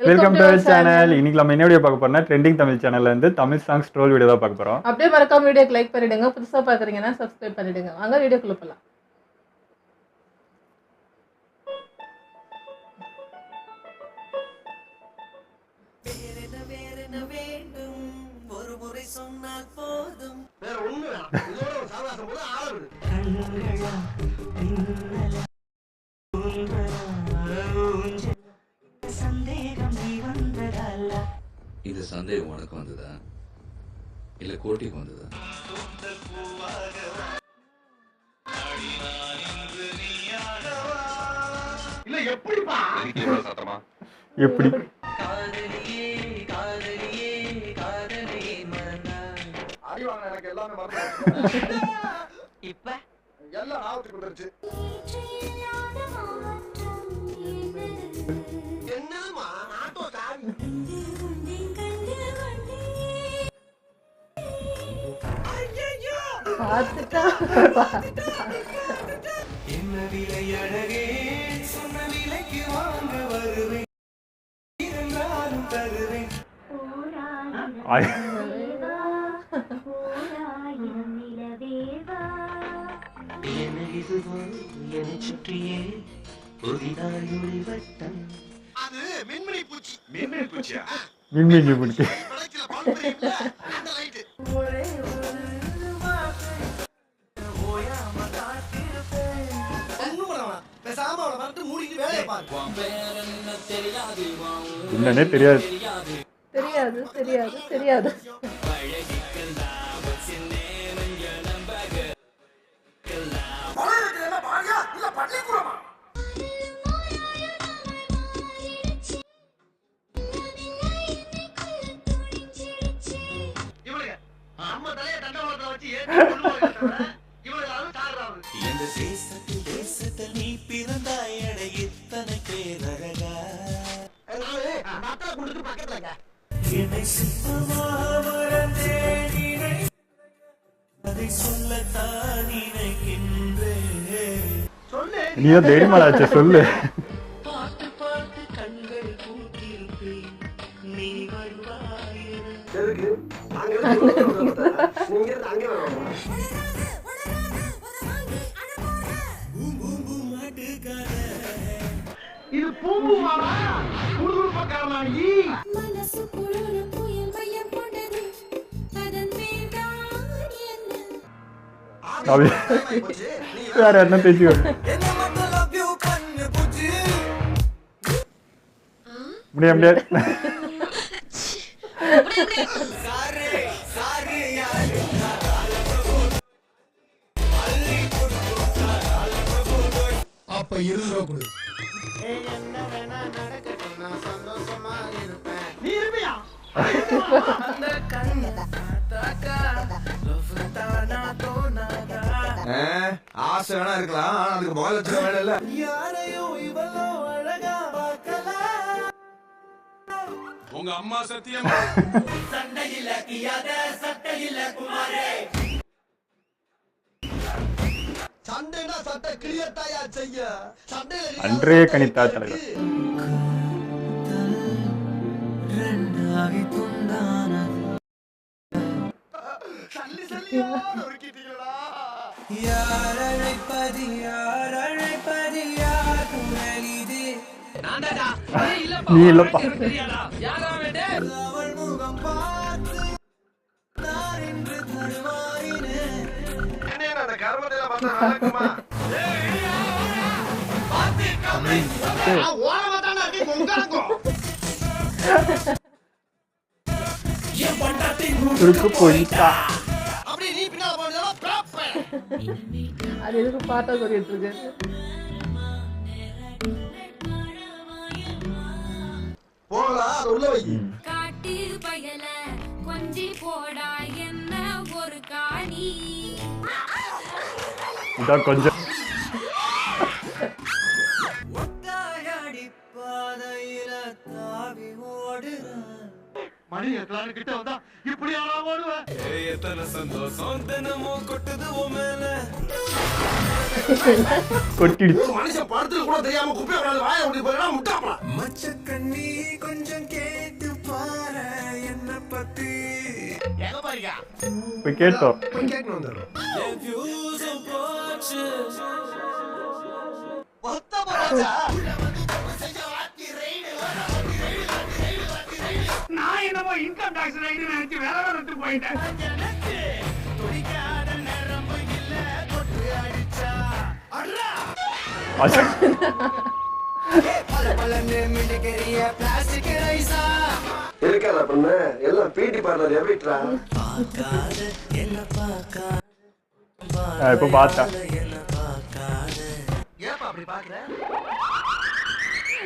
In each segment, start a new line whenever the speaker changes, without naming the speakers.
Welcome to our channel. இன்னைக்கு நம்ம என்ன வீடியோ பார்க்க போறோம்னா ட்ரெண்டிங் தமிழ் சேனல்ல இருந்து தமிழ் சாங்ஸ் ட்ரோல் வீடியோ தான் பார்க்க போறோம்.
அப்படியே மறக்காம வீடியோக்கு லைக் பண்ணிடுங்க. புதுசா பாக்குறீங்கன்னா சப்ஸ்கிரைப் பண்ணிடுங்க. வாங்க வீடியோக்குள்ள போலாம்.
ஒரு முறை சொன்னால் போதும்.
வேற ஒண்ணு வேணாம். இதோட ஒரு சாவாசம் போல ஆளு.
சந்தேகம் நீ வந்ததல்ல.
இது சந்தேகம் உனக்கு வந்ததா இல்ல கோட்டிக்கு வந்ததா?
இல்ல எப்படிப்பா
சத்தமா
எப்படி
காதலியே காதலியே காதலியே மறந்தாய்.
அடி வாங்க எனக்கு எல்லாமே மறந்து
இப்ப
எல்லாம் ஆவத்துக்கு வந்துருச்சு. என்னமா ஆட்டோ சாவி
பார்த்துட்டா
என்ன விலை அழகே சொன்ன விலைக்கு வாங்க வருவேன் இருந்தாலும் தருவேன். என்ன இதுவோ என்னை சுற்றியே புதிதாய் ஒளிவட்டம்.
அது மின்மினி பூச்சி. மின்மினி பூச்சியா?
மின்மினி பிடிச்சி
படைக்கல பால் இல்ல அந்த லைட்.
ஒரே ஒரு வார்த்தை ஓயாம காத்திருப்பேன்.
ஒண்ணும் பண்ணலாம். பேசாம அவளை மறந்து மூடிட்டு வேலையை பாரு.
என்னன்னே தெரியாது.
தெரியாது தெரியாது தெரியாது.
பாரியா இல்ல பள்ளிக்கூடமா? இவளுங்க நம்ம தலைய தண்டவாளத்துல வச்சு ஏத்தி கொள்ளுவாங்க. இவளுக்கு சாடுறாங்க.
இந்த தேசத்தில் நீ பிறந்தாய் என இத்தனை பேரழகா.
மாத்தா குண்டுக்கு பக்கத்துலங்க.
என்னை சுத்தமாக மறந்தேன் நினை. அதை சொல்லத்தான் நினைக்கின்றேன்.
சொல்லு.
நீதான் தைரியமாடாச்சே சொல்லு.
பார்த்து பார்த்து கண்கள் பூத்திருப்பேன் நீ வருவாய் என.
எதுக்கு? அங்க இருந்து நீங்க இருந்து அங்க வரணும். இது பூம்புமாடா குடுகுடுப்பக்காரனாகி
மனசு குளிர புயல் மையம் கொண்டது அதன் மேல்தான் என்ன
வேற என்ன பேச்சு
என்ன மட்டும் love you பண்ணு புஜ்ஜி.
முடியாது.
சாரே சாரே யாரு
அப்ப இருந்துட கொடு. என்ன வேணா நடக்கட்டும் நான் சந்தோஷமா இருப்பேன். நீ இருப்பியா?
அந்த கண்ணு தாக்கா love தானா தோணாதா.
ஆசை வேணா இருக்கலாம், ஆனா அதுக்கு முதல் லட்சம் வேலை இல்ல.
யாரையும் இவ்வளோ அழகா பார்க்கல.
உங்க அம்மா சத்தியமா
சண்டையில கியாத சட்டையில குமாரே.
சண்டைனா சட்டை கிளியத்தாயா செய்ய. சண்டையில
அன்றே கணித்தா தலைவர்.
ரெண்டாகி துண்டான
சல்லி சல்லியா ஒருக்கிட்டீங்களா?
யார் அழைப்பது யார் அழைப்பது யார் குரலிது.
நீ இல்லப்பா.
அவள் முகம் பார்த்து நான் என்று தருவாயினேன்.
என்ன அந்த கர்மத்தையில பார்த்தா நடக்குமா? ஓரமா தானே இருக்கு உங்களுக்கும்.
என் பண்டாட்டி
இருக்கு போயிட்டா.
அப்படி நீ பின்னால போனதா பாப்பேன்.
அது எதுக்கு பாட்டா சொல்லிட்டு இருக்கு?
போகலாம் அது உள்ள வை.
காட்டு பயல கொஞ்சி போடா என்ன ஒரு காணி.
இதான் கொஞ்சம்
ஒத்தாயடி பாதையில தாவி ஓடுறேன்.
மணி கேட்கலான்னு கிட்ட வந்தா இப்படி ஆளா ஓடுவேன்.
எத்தனை சந்தோஷம் தினமும் கொட்டுது உன் மேல.
கொட்டிடுச்சு.
ஒரு மனுஷன் படத்துல கூட தெரியாம குப்பையை கொண்டாந்து வாயை அப்படி போயிடா முட்டாப்பா.
மச்ச கண்ணி கொஞ்சம் கேட்டு பாரு என்ன பத்தி.
எங்க பாருங்க
போய் கேட்டோம்.
கேட்கணும் வந்துடும்.
என் வியூஸும் போச்சு.
மொத்தமா போச்சா? நான் என்னமோ இன்கம் டாக்ஸ் ரைடு நினைச்சு வேற வேறத்து போயிட்டேன்.
இருக்காத பொண்ணு எல்லாம் பிடி பார்லர் எப்படிட்டா.
இப்போ பார்த்தா
ஏப்பா அப்படி பாக்குற?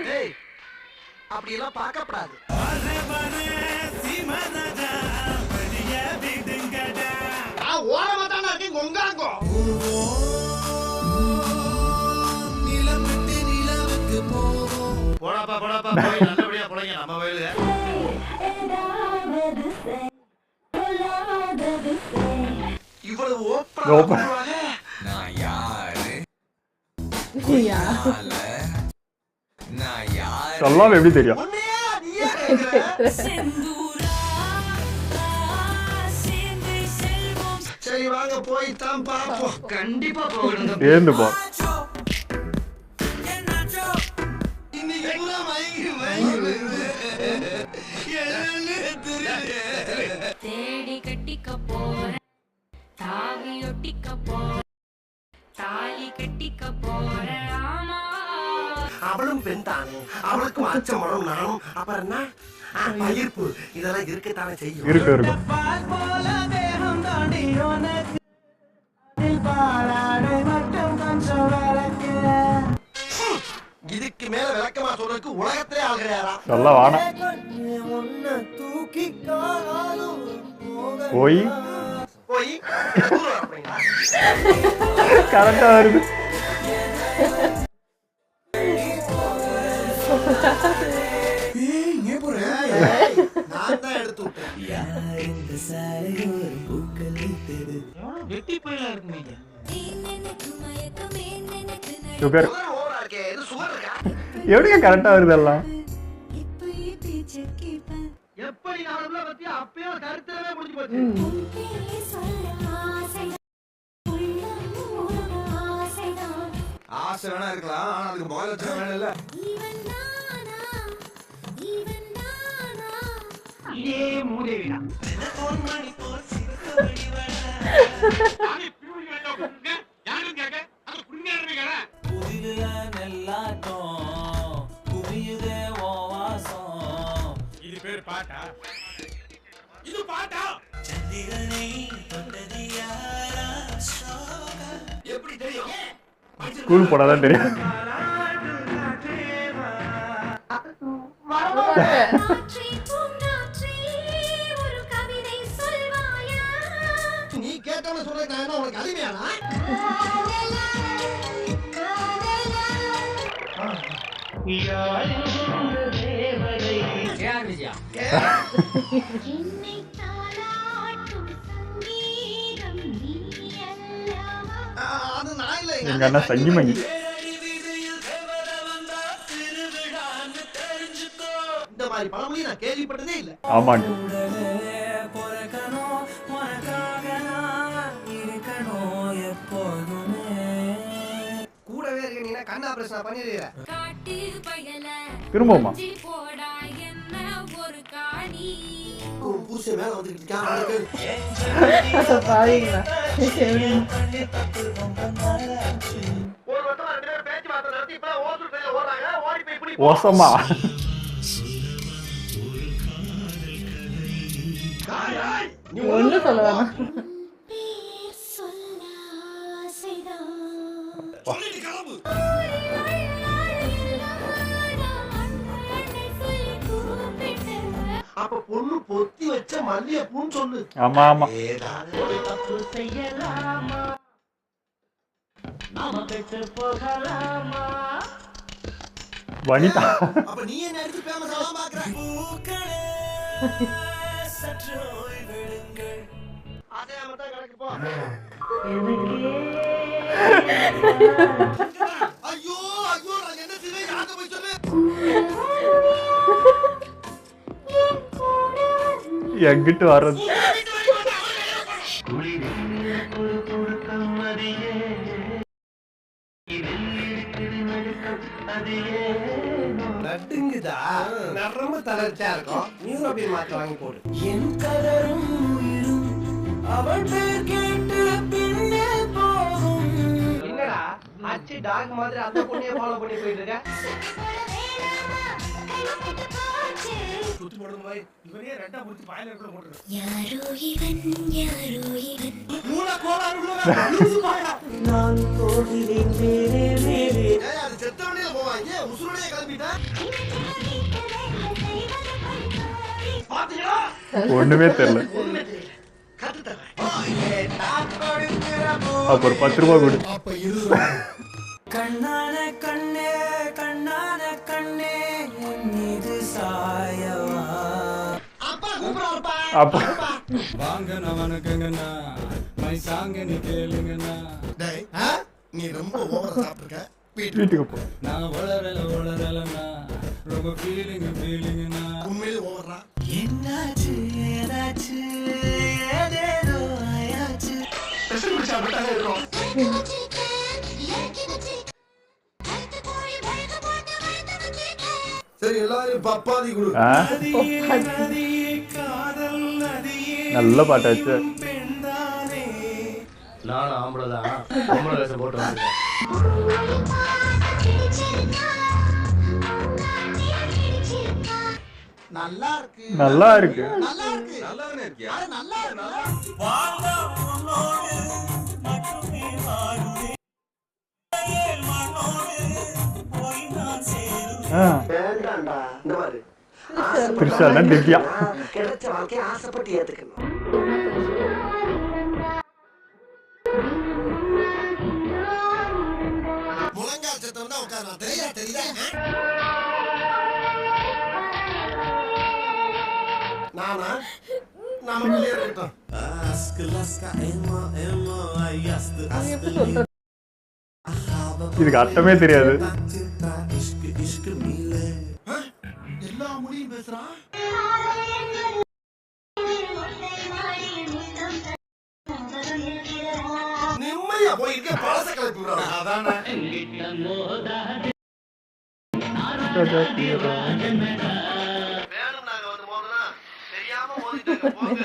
டேய் அப்படி எல்லாம் பார்க்கப்படாது. ஓரமா தானே இருக்கு கொங்காங்கோ. போடாப்பா போடாப்பா போய் நல்லபடியா போறீங்க நம்ம வயலுங்க. இவ்வளவு ஓப்பனா
நான் யாரு
யா.
நான் யாரு
சொல்லாம எப்படி தெரியும்?
உன்னையா நீயே கேக்குற?
செந்தூரா சேர்ந்து செல்வோம்.
சரி வாங்க போய் தான் பாப்போம்.
கண்டிப்பா போகணும்.
சேர்ந்து போ.
இன்னைக்கு எல்லாம் மயங்கி மயங்கி என்னன்னு தெரியல.
தேடி கட்டிக்க போறேன், தாவி ஒட்டிக்க போறேன், தாலி கட்டிக்க போறேன். ஆமா
அவளும் பெண் தானே, அவளுக்கும் அச்சம் மனம் நானும். அப்புறம் என்ன பயிர்ப்பு இதெல்லாம் இருக்கத்தானே செய்யும்.
இருக்கு இருக்கும்.
பால் போல தேகம் தாண்டி உனக்கு பாலாடை மட்டும் கொஞ்சம் விளக்கு.
இதுக்கு மேல விளக்கமா சொல்றதுக்கு உலகத்திலே ஆள் கிடையாதா.
சொல்ல வானா
உன்னை தூக்கி காணும்
போய்
போய் தூரம் வரப்போறீங்களா?
கரெக்டா வருது.
ஏய், போற? நான் தான் எடுத்து விட்டேன்.
யார் இந்த சாலையில் ஒரு பூக்கள் வைத்தது.
வெட்டி போயில இருக்குமீங்க.
எனக்கு மயக்கம் எனக்கு
சுகர்
சுகர் ஓவரா இருக்கே. இது சுகர் இருக்கா?
எப்படிங்க கரெக்டா வருது எல்லாம்?
இப்ப பேச்சு கேட்பேன்.
எப்படி நாளை பத்தி அப்பயே ஒரு கருத்தரவே முடிஞ்சு போச்சு.
உன்னை சொல்ல ஆசைதான், உள்ளம் மூட ஆசைதான்.
ஆசை வேணா இருக்கலாம், ஆனா அதுக்கு முதல் லட்சம் வேணும் இல்ல.
இவன் நானா, இவன் நானா.
இதே மூதேவிடா.
புதிதுல நெல்லாட்டம் புரியுதே ஓ வாசம்.
இது பேர் பாட்டா? இது பாட்டா?
சந்திரனை தொட்டது யாரா சோகம்.
எப்படி தெரியும்?
ஸ்கூல் போனாதான் தெரியும்.
காற்றே பூங்காற்றே ஒரு கவிதை சொல்வாயா.
நீ கேட்டவன சொல்றேன் நான் என்ன உனக்கு அடிமையானா?
என்னை தாலாட்டும் சங்கீதம் நீ அல்லவா.
அது நான் இல்ல.
எங்க அண்ணா சங்கி மங்கி.
தேரடி வீதியில் தேவத வந்தா திருவிழான்னு தெரிஞ்சுக்கோ.
இந்த மாதிரி பழமொழி நான் கேள்விப்பட்டதே இல்ல.
ஆமாங்க.
உடனே பொறக்கணும் உனக்காக நான் இருக்கணும் எப்போதுமே.
கூடவே இருக்க நீ கண் ஆபரேஷன் பண்ணிடுற.
காட்டு பயல
திரும்பவுமா?
கொஞ்சி போடா என்ன ஒரு காணி.
ஒரு புருஷன் மேல வந்துகிட்டு இருக்கான் அவனுக்கு.
பாருங்களா
ஒரு வருஷமா 2 பேரும் பேச்சுவார்த்தை நடத்தி இப்ப ஓசூர் சைடுல ஓடுறாங்க. ஓடி போய் இப்படி
ஓசமா
நீ ஒண்ணு சொல்ல வேணாம்.
பேர் சொல்ல ஆசைதான்.
சொல்லிட்டு கிளம்பு.
அண்ணனை சொல்லி கூப்பிட்டேன்.
அப்ப பொண்ணு பொத்தி வச்ச மல்லிகைப்பூன்னு சொல்லு.
ஆமா ஆமா.
ஒரு தப்பு செய்யலாமா? நாம கெட்டு போகலாமா?
வனிதா
அப்ப நீ என்ன எடுத்து ஃபேமஸ் ஆகாம பாக்குற?
பூக்களே சற்று ஓய்வெடுங்கள்.
அசையாமத்தான் கிடக்கு போ. ஐயோ ஐயோ நான் என்ன செய்வேன் யார்கிட்ட போய் சொல்றேன்?
எங்கிட்டு வர்றது
நட்டுங்குதா நரம்பு தளர்ச்சியா இருக்கும் நியூரோபின் மாத்திரை வாங்கி போடு.
என் கதரும் உயிரும் அவள் பேர் கேட்டு பின்னே போகும்.
என்னடா அச்சு டாக் மாதிரி அந்த பொண்ணையே ஃபாலோ பண்ணி போயிட்டு இருக்க. சுத்தி போடுங்க பாய். இவனே ரெண்டா முடிச்சு பாயில கூட போட்டுரு.
யாரோ இவன் யாரோ இவன்
மூளை கோளாறு உள்ள லூசு பாயா.
நான் போகிறேன் மேலே மேலே.
ஏய் அது செத்த வண்டியில போவாங்க உசுரோடே கிளம்பிட்டா. பாத்தீங்களா?
ஒண்ணுமே தெரியல.
கத்துத்தரேன்.
அப்ப ஒரு 10 ரூபாய் கொடு.
அப்ப இரு.
கண்ணான கண்ணே கண்ணான கண்ணே என் மீது சாயவா.
அப்பா கூப்பிடுறாருப்பா.
அப்ப
வாங்கண்ணா வணக்கங்கண்ணா மை சாங்கன்னு கேளுங்கண்ணா
டேய் நீ ரொம்ப ஓவரா சாப்பிட்டுருக்க.
வீட்டுக்கு போ.
நான் வளரலண்ணா ரொம்ப ஃபீலிங்குண்ணா
உண்மையிலே ஓவரா.
என்னாச்சு ஏதாச்சு ஏதேதோ ஆயாச்சு.
பிரஷர் பிடிச்சா விட்டாங்க இருக்கோம். சரி எல்லாரும் பப்பாதி கொடு.
ஆ?
நதியே காதல் நதியே
நல்ல பாட்டாச்சு.
பெண்தானே.
நானும் ஆம்பளை தான் ஆம்பளை வேஷம் போட்டு வந்திருக்கேன்.
நல்லா இருக்கு.
நல்லா இருக்கு.
நல்லா இருக்கு.
நல்லாதானே இருக்கியா?
அது நல்லா இருக்கு.
வாழ்ந்த உன்னோடு மட்டுமே வாழுதே. மண்ணோடு போய் நான் சேருவேன்.
ஆ,
வேண்டாம்டா இந்த மாதிரி
திரிஷானா திவ்யா.
கிடைச்ச வாழ்க்கையை ஆசைப்பட்டு ஏத்துக்கணும்.
முழங்கால் சத்தம் தான் உட்காரா. தெரியா தெரியா. நானா நாம வெளியே இருக்கட்டும்.
அது எப்படி சொல்றது?
இதுக்கு அர்த்தமே தெரியாது.
எல்லா முடியும் பேசுறான். நிம்மதியா போயிருக்க பழச கிளப்பி விடுறான். அதானே வேணும் நாங்க வந்து மோதுனா தெரியாம மோதிட்டாங்க போங்க.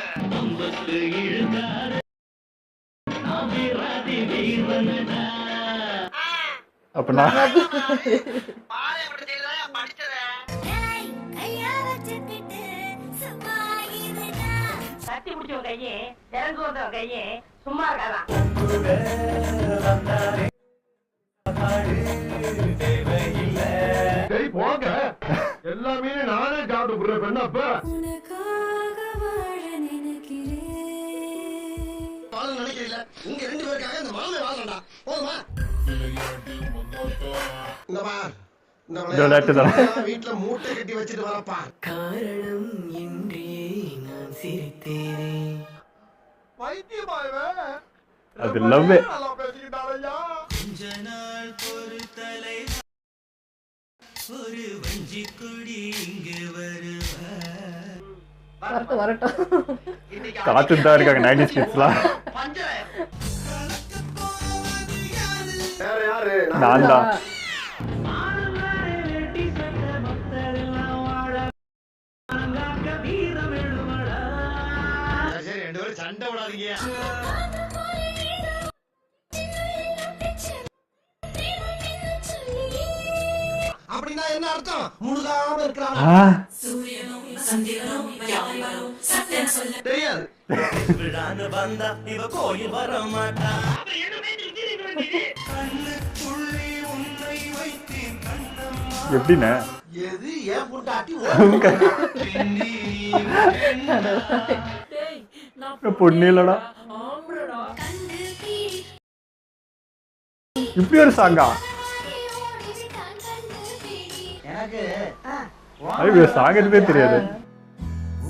அப்ப நான்
பாலை அப்படி செய்யலாம் படிச்சதேன்.
கையா வச்சுக்கிட்டு சும்மா இருடா.
கத்தி பிடிச்ச கையே இறங்கு வந்த கையே சும்மா இருக்காதான்.
சரி போங்க எல்லாமே நானே சாப்பிட்டு போடுறேன். பெண்ணப்ப
உனக்காக வாழ நினைக்கிறேன்.
வாழ நினைக்கிறீங்கள உங்க 2 பேருக்காக இந்த மாலை வாழண்டா போதுமா? இந்த பார் இந்த
விளையாட்டு தான்.
வீட்டுல மூட்டை கட்டி வச்சுட்டு வரப்பா.
காரணம் இன்றியே நான் சிரித்தேனே.
வைத்தியமாயவே
அது லவ்.
நல்லா பேசிக்கிட்டாரையா.
கொஞ்ச நாள் பொறுத்தலை ஒரு வஞ்சி கொடி இங்கு வருவா.
வரட்டும் வரட்டும்.
காத்துட்டு தான் இருக்காங்க 90s கிட்ஸ்லாம்.
வேற யாரு?
நான் தான்.
சரி 2 பேரும் சண்டை விடாதீங்க. அப்படின்னா என்ன அர்த்தம்? முழுகாம இருக்கிறான்.
ஆ,
தெரியாது.
விழான்னு வந்தா இவ கோயில் வர மாட்டா. கண்ணுக்குள்ளே உன்னை வைத்தேன் கண்ணம்மா.
எப்படிண்ணே?
எது ஏன் பொண்டாட்டி
பொண்ணு இல்லடா. இப்படி ஒரு சாங்கா?
எனக்கு
அது சாங் எதுவுமே தெரியாது.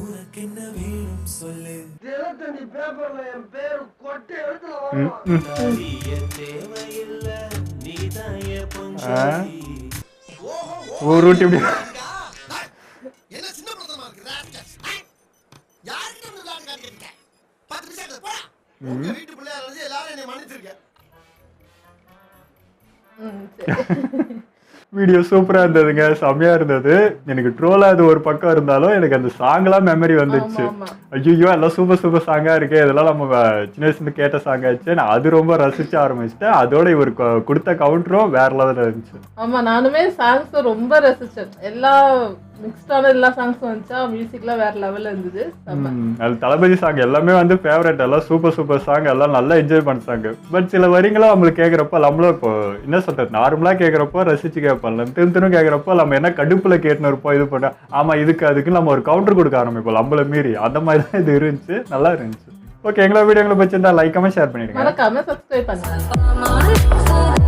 உனக்கு என்ன வேணும் சொல்லு
தினத்தந்தி பேப்பர்ல என் பேரு கொட்டை எழுத்துல
ம்,
வரும்
ம்.
தாலிய தேவையில்லை நீதான் என்
ஆ.
பொஞ்சாதி.
ஒரு ரூட்டி இப்படி
என்ன சின்ன பிரதமா இருக்கு யாருக்கு நம்ம விளையாட்டு காட்டியிருக்க 10 நிமிஷம் போடா உங்க வீட்டு பிள்ளையார் வந்து எல்லாரும் என்னை மன்னிச்சிருக்க
சரி.
வீடியோ சூப்பரா இருந்ததுங்க, செம்மையா இருந்தது. எனக்கு ட்ரோலா அது ஒரு பக்கம் இருந்தாலும் எனக்கு அந்த சாங்லாம் மெமரி வந்துச்சு.
ஆமா, ஆமா.
ஐயோ எல்லாம் சூப்பர் சூப்பர் சாங்கா இருக்கு, இதெல்லாம் நம்ம சின்ன வயசுல கேட்ட சாங் ஆச்சு. நான் அது ரொம்ப ரசிச்சு ஆரம்பிச்சிட்டேன். அதோட இவர் கொடுத்த கவுண்டரும் வேற லெவலில் இருந்துச்சு.
ஆமா, நானுமே சாங்ஸ் ரொம்ப ரசிச்சேன். எல்லா மிக்ஸ்டான எல்லா சாங்ஸும் வந்துச்சா, மியூசிக்லாம் வேற லெவல்ல இருந்தது. செம்ம.
அது தளபதி சாங் எல்லாமே வந்து ஃபேவரட், எல்லாம் சூப்பர் சூப்பர் சாங், எல்லாம் நல்லா என்ஜாய் பண்ணாங்க. பட் சில வரிங்களும் நம்மளுக்கு கேட்குறப்ப நம்மளும் இப்போ என்ன சொல்றது, நார்மலா கேட்குறப்போ ரசிச்சு கேட்போம்ல, திரும்ப கேட்குறப்போ நம்ம என்ன கடுப்புல கேட்டுன்னு இருப்போம், இது பண்ண ஆமா இதுக்கு அதுக்கு நம்ம ஒரு கவுண்டர் கொடுக்க ஆரம்பிப்போம் நம்மள மீறி. அந்த மாதிரி தான் இது இருந்துச்சு, நல்லா இருந்துச்சு. ஓகே, எங்களோட வீடியோங்களை பிடிச்சிருந்தா லைக் கமெண்ட் ஷேர் பண்ணிடுங்க.
மறக்காம சப்ஸ்கிரைப் பண்ணுங்க.